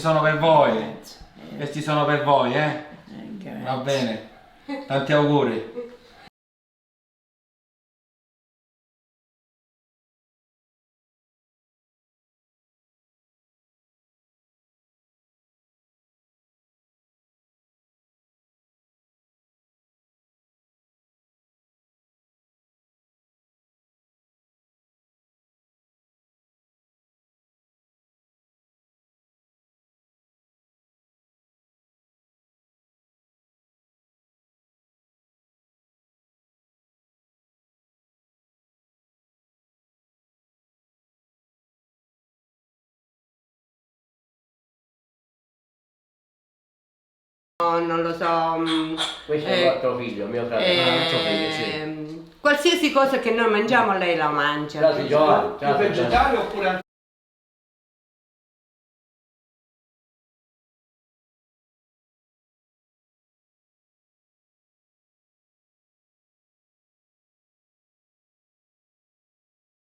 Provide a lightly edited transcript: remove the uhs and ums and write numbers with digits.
sono per voi. Questi sono per voi, eh? Va bene. Tanti auguri. Non lo so. Questo è il vostro figlio, mio fratello. Qualsiasi cosa che noi mangiamo lei la mangia. Ciao, Più vegetale oppure